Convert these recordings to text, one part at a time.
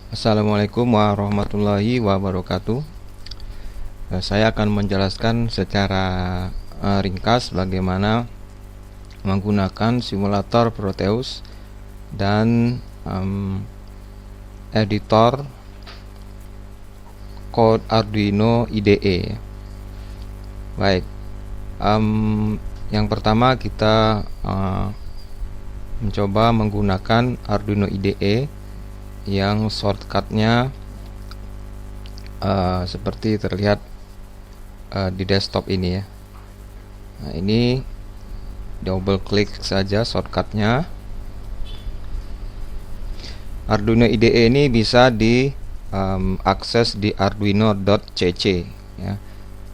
Assalamualaikum warahmatullahi wabarakatuh. Saya akan menjelaskan secara ringkas bagaimana menggunakan simulator Proteus dan editor kode Arduino IDE. Baik, yang pertama kita mencoba menggunakan Arduino IDE yang shortcutnya seperti terlihat di desktop ini ya. Nah, ini double klik saja shortcutnya. Arduino IDE ini bisa diakses di arduino.cc ya.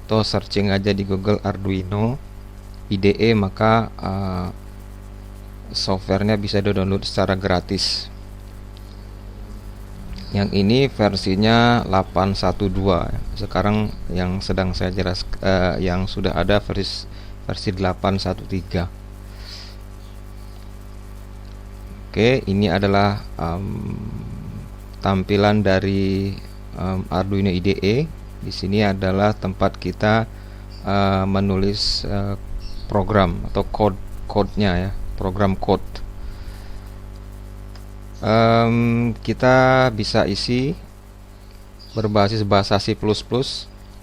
Atau searching aja di Google Arduino IDE, maka softwarenya bisa di-download secara gratis. Yang ini versinya 8.1.2. Sekarang yang sedang saya jelaskan yang sudah ada versi 8.1.3. Oke, ini adalah tampilan dari Arduino IDE. Di sini adalah tempat kita menulis program atau code-nya ya, program code. Kita bisa isi berbasis bahasa C++,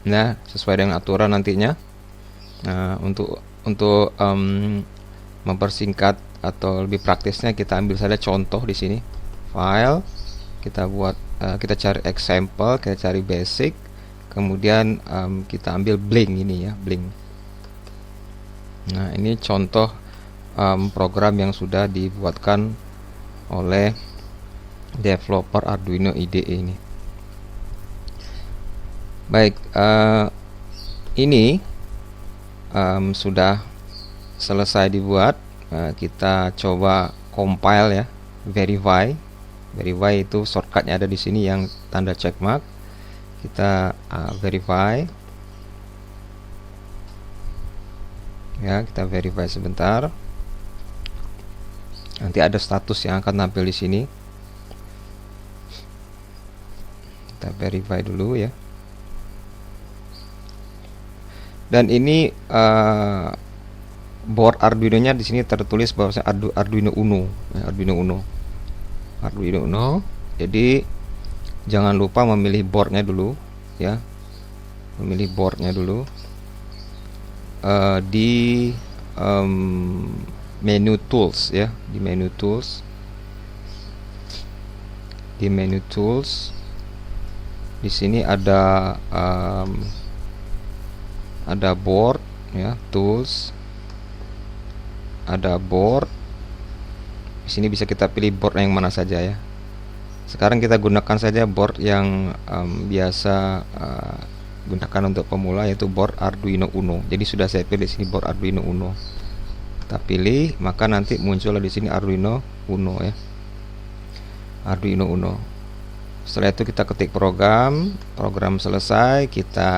nah sesuai dengan aturan nantinya. Nah, untuk mempersingkat atau lebih praktisnya, kita ambil saja contoh di sini. File, kita buat, kita cari example, kita cari basic, kemudian kita ambil Blink ini ya, Blink. Nah, ini contoh program yang sudah dibuatkan oleh developer Arduino IDE ini. Baik, ini sudah selesai dibuat. Kita coba compile ya, verify itu shortcutnya ada di sini yang tanda checkmark. Kita verify ya, kita verify sebentar. Nanti ada status yang akan tampil di sini. Kita verify dulu ya. Dan ini board Arduino-nya di sini tertulis bahwa Arduino Uno, ya, Arduino Uno. Jadi jangan lupa memilih boardnya dulu ya. Memilih boardnya dulu di menu tools ya, di menu tools. Di sini ada board ya, tools, ada board. Di sini bisa kita pilih board yang mana saja ya. Sekarang kita gunakan saja board yang biasa gunakan untuk pemula, yaitu board Arduino Uno. Jadi sudah saya pilih di sini board Arduino Uno. Kita pilih, maka nanti muncul di sini Arduino Uno ya. Arduino Uno. Setelah itu kita ketik program selesai, kita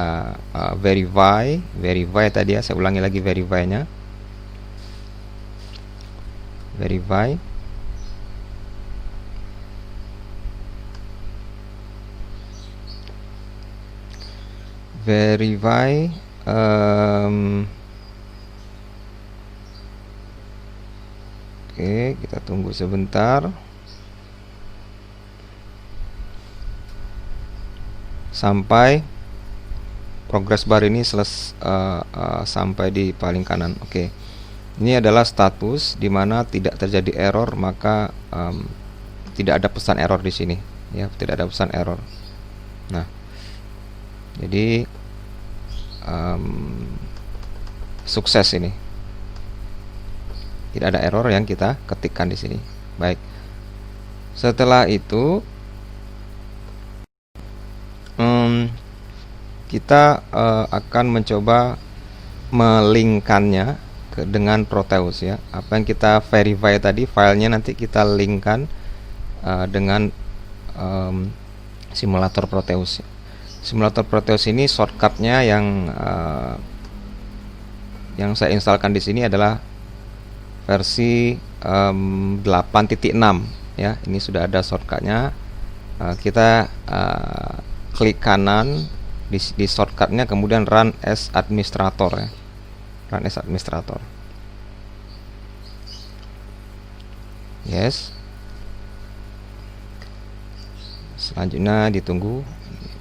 verify tadi ya, saya ulangi lagi verify-nya. Verify. Oke, kita tunggu sebentar sampai progress bar ini sampai di paling kanan. Oke, ini adalah status di mana tidak terjadi error, maka tidak ada pesan error di sini ya, tidak ada pesan error. Nah, jadi sukses ini, tidak ada error yang kita ketikkan di sini. Baik, setelah itu kita akan mencoba melinkkannya dengan Proteus ya. Apa yang kita verify tadi, filenya nanti kita linkkan dengan simulator Proteus. Simulator Proteus ini shortcutnya yang saya instalkan di sini adalah versi 8.6 ya. Ini sudah ada shortcutnya kita klik kanan di shortcutnya, kemudian run as administrator ya, run as administrator. Yes. Selanjutnya ditunggu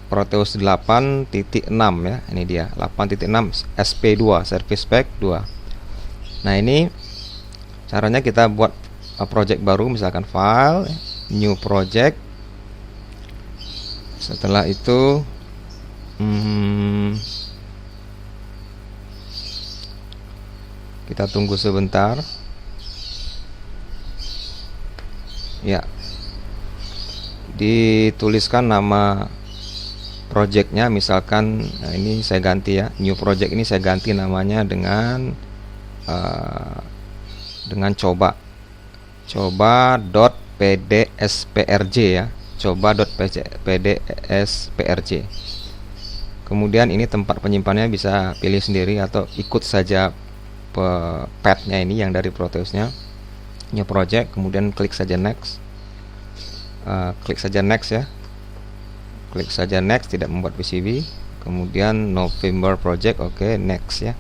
Proteus 8.6 ya, ini dia 8.6 SP2 Service Pack 2. Nah, ini caranya kita buat project baru, misalkan file, new project. Setelah itu kita tunggu sebentar ya, dituliskan nama projectnya, misalkan ini saya ganti ya, new project ini saya ganti namanya dengan coba.pdsprj ya, coba.pdsprj. Kemudian ini tempat penyimpanannya bisa pilih sendiri atau ikut saja path-nya ini yang dari Proteusnya, new project, kemudian klik saja next. Klik saja next ya, klik saja next, tidak membuat PCB. Kemudian November project, oke, next ya.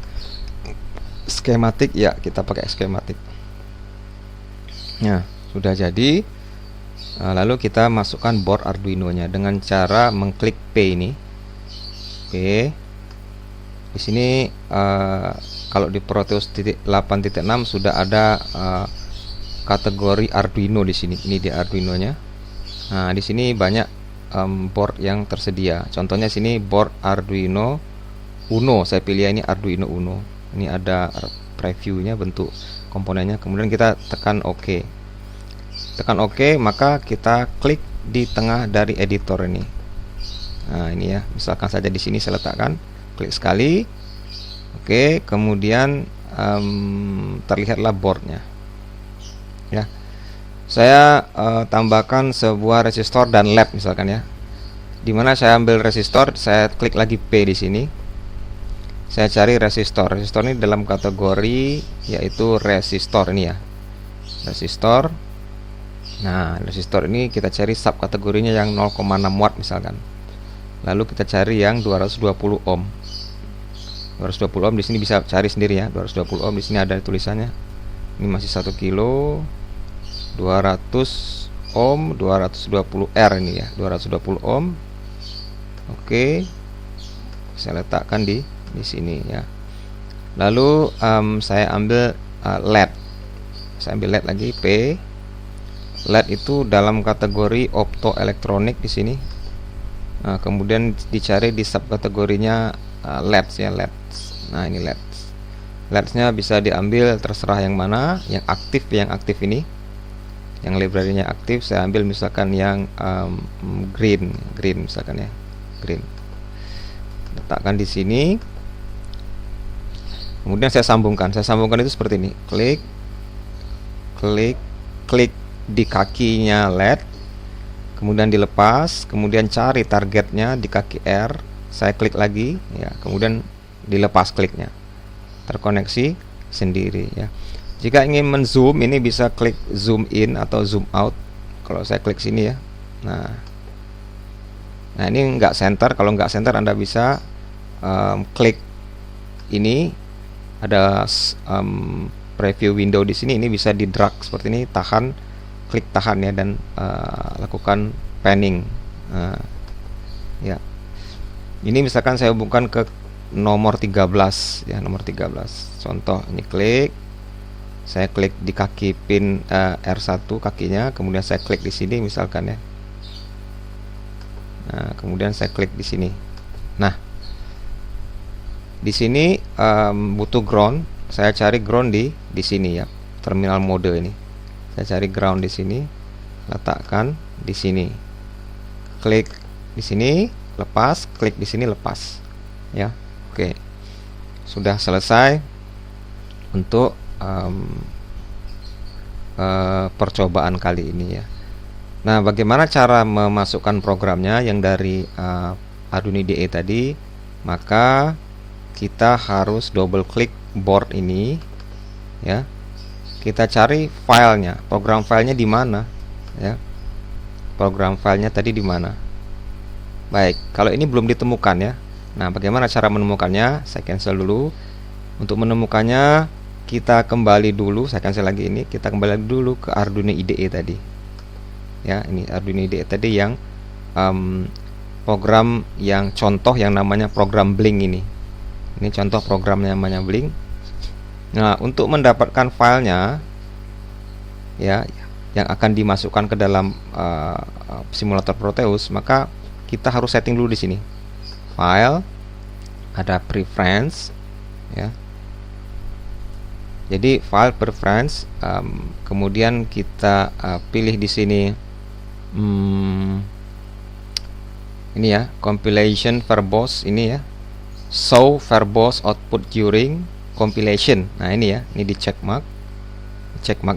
Skematik ya, kita pakai skematik. Nah, sudah jadi. Lalu kita masukkan board Arduino nya dengan cara mengklik P ini. P. Di sini kalau di Proteus 8.6 sudah ada kategori Arduino di sini. Ini di Arduino nya. Nah, di sini banyak board yang tersedia. Contohnya sini board Arduino Uno. Saya pilih ini Arduino Uno. Ini ada previewnya, bentuk komponennya. Kemudian kita tekan OK. Tekan OK, maka kita klik di tengah dari editor ini. Nah, ini ya. Misalkan saja di sini saya letakkan. Klik sekali. Oke, kemudian terlihatlah boardnya. Ya. Saya tambahkan sebuah resistor dan led misalkan ya. Dimana saya ambil resistor, saya klik lagi P di sini. Saya cari resistor. Resistor ini dalam kategori yaitu resistor ini ya. Resistor. Nah, resistor ini kita cari subkategorinya yang 0,6 watt misalkan. Lalu kita cari yang 220 ohm. 220 ohm di sini bisa cari sendiri ya. 220 ohm di sini ada tulisannya. Ini masih 1 kilo. 200 ohm, 220 R ini ya, 220 ohm. Oke, saya letakkan di sini ya. Lalu saya ambil LED. Saya ambil LED lagi P. LED itu dalam kategori optoelektronik di sini. Nah, kemudian dicari di subkategorinya LEDs ya, LEDs. Nah, ini LEDs. LEDs-nya bisa diambil terserah yang mana, yang aktif ini. Yang library-nya aktif, saya ambil misalkan yang green misalkan ya, green. Letakkan di sini. Kemudian saya sambungkan itu seperti ini. Klik di kakinya LED, kemudian dilepas, kemudian cari targetnya di kaki R. Saya klik lagi, ya, kemudian dilepas kliknya, terkoneksi sendiri ya. Jika ingin menzoom, ini bisa klik zoom in atau zoom out. Kalau saya klik sini ya. Nah ini nggak center. Kalau nggak center, Anda bisa klik ini. Ada preview window di sini. Ini bisa di drag seperti ini. Klik tahan ya, dan lakukan panning. Ya. Ini misalkan saya hubungkan ke nomor 13 ya, nomor 13. Contoh ini klik. Saya klik di kaki pin R1 kakinya, kemudian saya klik di sini misalkan ya. Nah, kemudian saya klik di sini. Nah, di sini butuh ground. Saya cari ground di sini ya, terminal mode ini. Saya cari ground di sini, letakkan di sini. Klik di sini, lepas, klik di sini, lepas. Ya. Oke. Sudah selesai untuk percobaan kali ini ya. Nah, bagaimana cara memasukkan programnya yang dari Arduino IDE tadi? Maka kita harus double klik board ini ya. Kita cari filenya, program filenya di mana ya. program filenya tadi di mana. Baik, kalau ini belum ditemukan ya. Nah, bagaimana cara menemukannya? Saya cancel dulu. Untuk menemukannya, kita kembali dulu. Saya cancel lagi ini. Kita kembali dulu ke Arduino IDE tadi. Ya, ini Arduino IDE tadi yang program yang contoh yang namanya program Blink ini. Ini contoh program yang namanya Blink. Nah, untuk mendapatkan filenya, ya, yang akan dimasukkan ke dalam simulator Proteus, maka kita harus setting dulu di sini. File, ada preference, ya. Jadi file preference, kemudian kita pilih di sini ini ya, compilation verbose ini ya, show verbose output during compilation. Nah ini ya, ini di check mark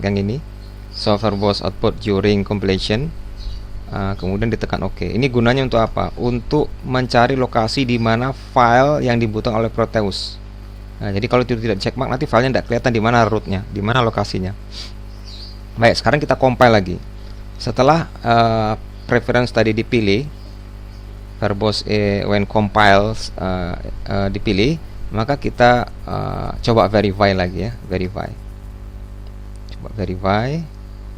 yang ini, show verbose output during compilation. Kemudian ditekan OK. Ini gunanya untuk apa? Untuk mencari lokasi di mana file yang dibutuhkan oleh Proteus. Nah, jadi kalau itu tidak check mark, nanti filenya tidak kelihatan di mana rootnya, di mana lokasinya. Baik, sekarang kita compile lagi. Setelah preference tadi dipilih, verbose when compiles dipilih, maka kita coba verify lagi ya, coba verify.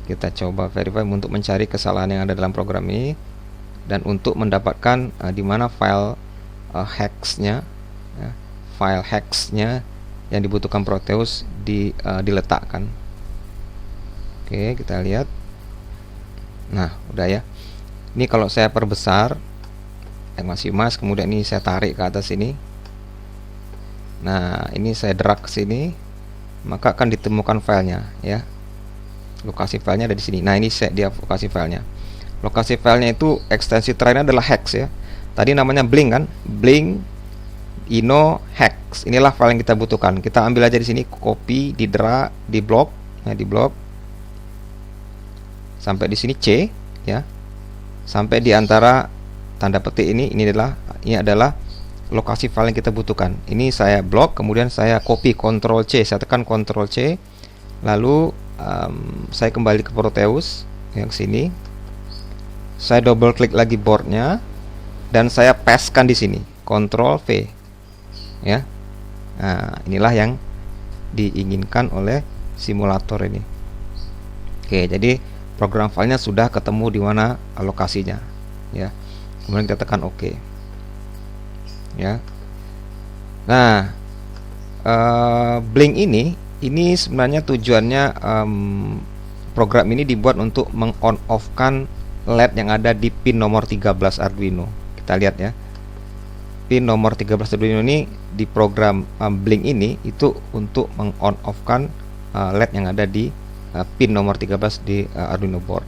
Kita coba verify untuk mencari kesalahan yang ada dalam program ini dan untuk mendapatkan di mana file hexnya, ya, file hexnya yang dibutuhkan Proteus diletakkan. Oke, kita lihat. Nah, udah ya. Ini kalau saya perbesar, masih mas, kemudian ini saya tarik ke atas ini. Nah, ini saya drag ke sini, maka akan ditemukan filenya, ya. Lokasi filenya ada di sini. Nah, ini set dia lokasi filenya. Lokasi filenya itu ekstensi terakhirnya adalah hex ya. Tadi namanya Blink kan? Blink ino hex. Inilah file yang kita butuhkan. Kita ambil aja di sini, copy, di drag, di blok, nah, di blok. Sampai di sini C ya. Sampai di antara tanda petik ini adalah lokasi file yang kita butuhkan. Ini saya blok, kemudian saya copy, Ctrl C, saya tekan Ctrl C. Lalu saya kembali ke Proteus yang sini, saya double klik lagi boardnya dan saya pastekan di sini, Ctrl V ya. Nah, inilah yang diinginkan oleh simulator ini. Oke, jadi program filenya sudah ketemu di mana lokasinya ya. Kemudian kita tekan OK ya. Nah, Blink ini sebenarnya tujuannya program ini dibuat untuk meng-on off-kan LED yang ada di pin nomor 13 Arduino. Kita lihat ya. Pin nomor 13 Arduino ini di program Blink ini itu untuk meng-on off-kan LED yang ada di pin nomor 13 di Arduino board.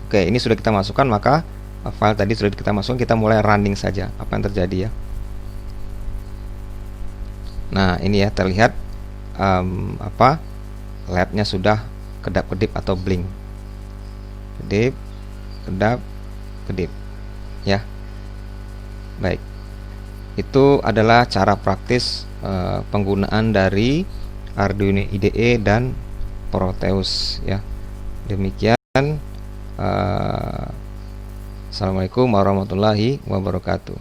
Oke, ini sudah kita masukkan, maka file tadi sudah kita masukkan, kita mulai running saja. Apa yang terjadi ya? Nah, ini ya terlihat LED-nya sudah kedap-kedip atau blink. Kedip, kedap, kedip. Ya. Baik. Itu adalah cara praktis penggunaan dari Arduino IDE dan Proteus ya. Demikian. Assalamualaikum warahmatullahi wabarakatuh.